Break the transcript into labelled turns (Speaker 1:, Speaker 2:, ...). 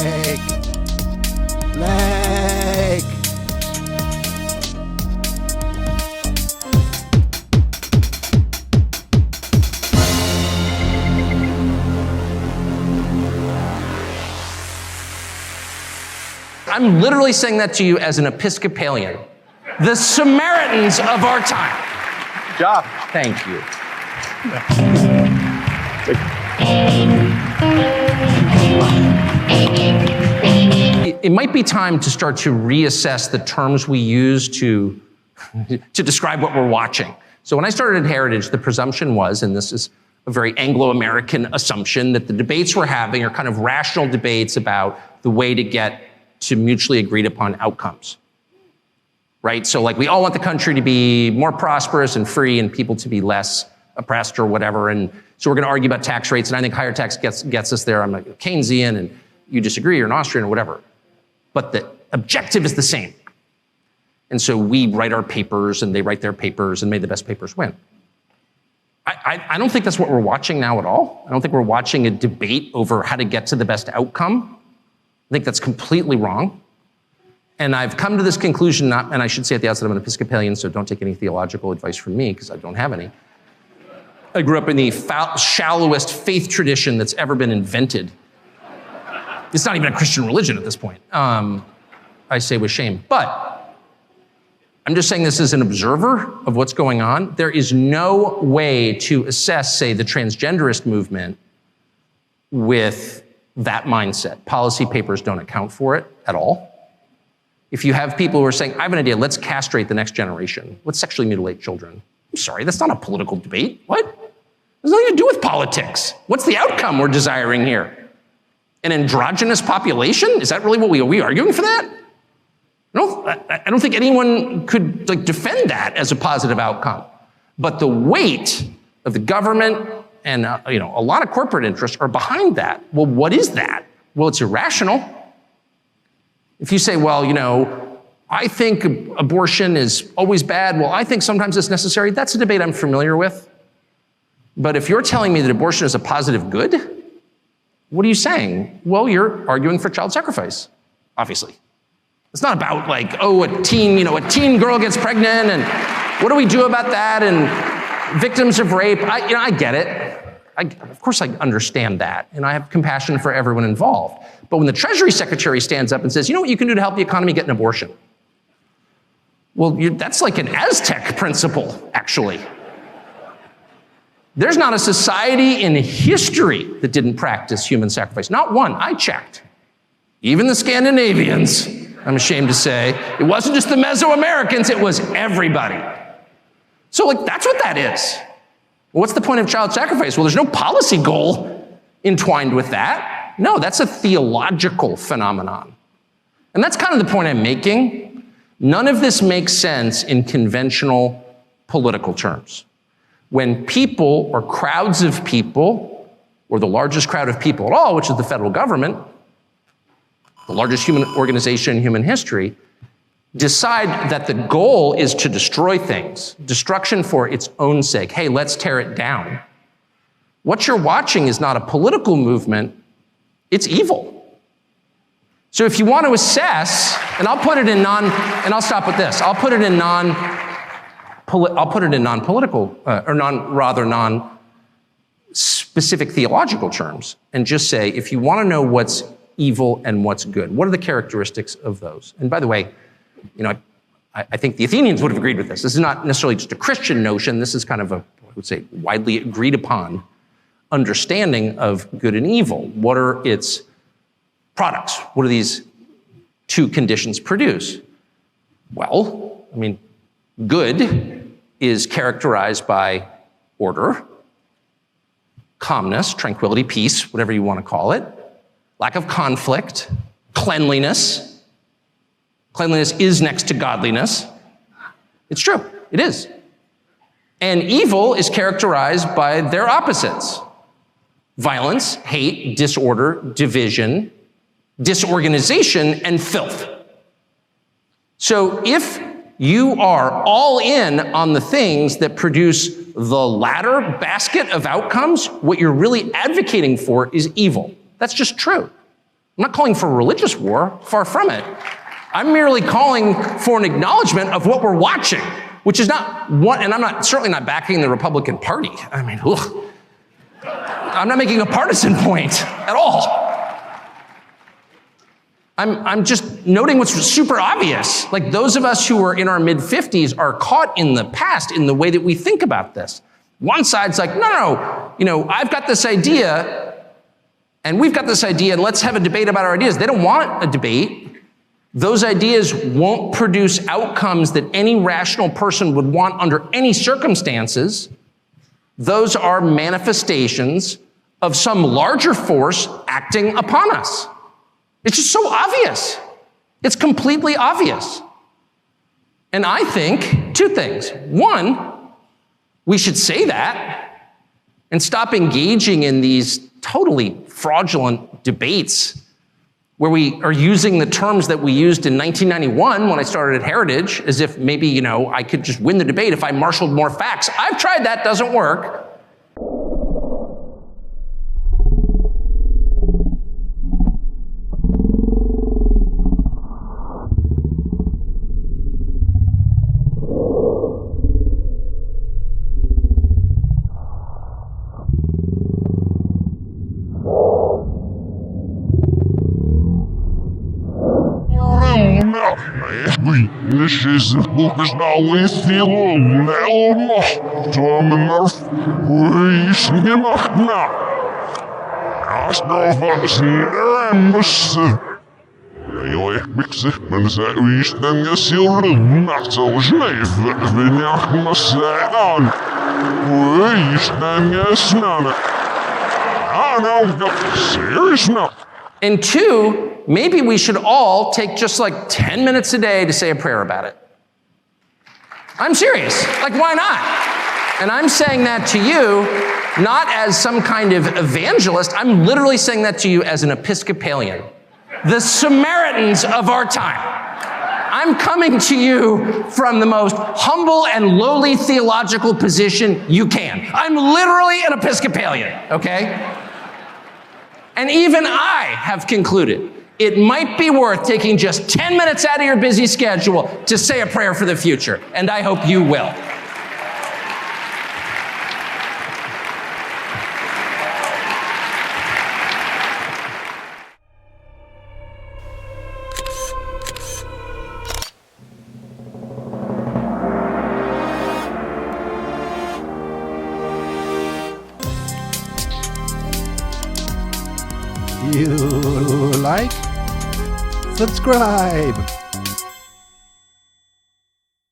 Speaker 1: Leg.
Speaker 2: I'm literally saying that to you as an Episcopalian. The Samaritans of our time.
Speaker 1: Good job.
Speaker 2: Thank you. It might be time to start to reassess the terms we use to describe what we're watching. So when I started at Heritage, the presumption was, and this is a very Anglo-American assumption, that the debates we're having are kind of rational debates about the way to get to mutually agreed upon outcomes, right? So like we all want the country to be more prosperous and free and people to be less oppressed or whatever. And so we're going to argue about tax rates. And I think higher tax gets us there. I'm like Keynesian and you disagree or an Austrian or whatever. But the objective is the same. And so we write our papers and they write their papers and may the best papers win. I don't think that's what we're watching now at all. I don't think we're watching a debate over how to get to the best outcome. I think that's completely wrong. And I've come to this conclusion, and I should say at the outset, I'm an Episcopalian, so don't take any theological advice from me, because I don't have any. I grew up in the shallowest faith tradition that's ever been invented. It's not even a Christian religion at this point, I say with shame. But I'm just saying this as an observer of what's going on. There is no way to assess, say, the transgenderist movement with that mindset. Policy papers don't account for it at all. If you have people who are saying, I have an idea, let's castrate the next generation. Let's sexually mutilate children. I'm sorry, that's not a political debate. What? It has nothing to do with politics. What's the outcome we're desiring here? An androgynous population? Is that really what are we arguing for that? I don't think anyone could defend that as a positive outcome. But the weight of the government and a lot of corporate interests are behind that. Well, what is that? Well, it's irrational. If you say, well, I think abortion is always bad. Well, I think sometimes it's necessary. That's a debate I'm familiar with. But if you're telling me that abortion is a positive good, what are you saying? Well, you're arguing for child sacrifice, obviously. It's not about a teen girl gets pregnant and what do we do about that? And victims of rape. I get it. Of course I understand that, and I have compassion for everyone involved. But when the Treasury Secretary stands up and says, you know what you can do to help the economy? Get an abortion. Well, that's like an Aztec principle, actually. There's not a society in history that didn't practice human sacrifice. Not one. I checked. Even the Scandinavians, I'm ashamed to say. It wasn't just the Mesoamericans, it was everybody. So that's what that is. What's the point of child sacrifice? Well, there's no policy goal entwined with that. No, that's a theological phenomenon. And that's kind of the point I'm making. None of this makes sense in conventional political terms. When people or crowds of people, or the largest crowd of people at all, which is the federal government, the largest human organization in human history, decide that the goal is to destroy things, destruction for its own sake. Hey, let's tear it down. What you're watching is not a political movement, it's evil. So if you want to assess, and I'll put it in and I'll stop with this. I'll put it in non-political, or non-specific theological terms, and just say, if you want to know what's evil and what's good, what are the characteristics of those? And by the way, I think the Athenians would have agreed with this. This is not necessarily just a Christian notion. This is kind of I would say, widely agreed upon understanding of good and evil. What are its products? What do these two conditions produce? Well, good is characterized by order, calmness, tranquility, peace, whatever you want to call it, lack of conflict, cleanliness. Cleanliness is next to godliness. It's true, it is. And evil is characterized by their opposites: violence, hate, disorder, division, disorganization, and filth. So if you are all in on the things that produce the latter basket of outcomes, what you're really advocating for is evil. That's just true. I'm not calling for a religious war, far from it. I'm merely calling for an acknowledgement of what we're watching, which is not what, and I'm certainly not backing the Republican Party. I mean, ugh. I'm not making a partisan point at all. I'm just noting what's super obvious. Like those of us who are in our mid-50s are caught in the past in the way that we think about this. One side's like, no, I've got this idea and we've got this idea and let's have a debate about our ideas. They don't want a debate. Those ideas won't produce outcomes that any rational person would want under any circumstances. Those are manifestations of some larger force acting upon us. It's just so obvious. It's completely obvious. And I think two things. One, we should say that and stop engaging in these totally fraudulent debates where we are using the terms that we used in 1991 when I started at Heritage, as if maybe, I could just win the debate if I marshaled more facts. I've tried that, doesn't work.
Speaker 1: This is the book is now with you now. Tom and Murph, we see him up now. I snarf us in Jag mixar, men så visst den jag ser rummet så snöf vid jag säger visst den jag snarare. I know, serious now.
Speaker 2: And two, maybe we should all take just like 10 minutes a day to say a prayer about it. I'm serious. Like, why not? And I'm saying that to you, not as some kind of evangelist. I'm literally saying that to you as an Episcopalian, the Samaritans of our time. I'm coming to you from the most humble and lowly theological position you can. I'm literally an Episcopalian, okay? And even I have concluded it might be worth taking just 10 minutes out of your busy schedule to say a prayer for the future. And I hope you will.
Speaker 3: You like? Subscribe!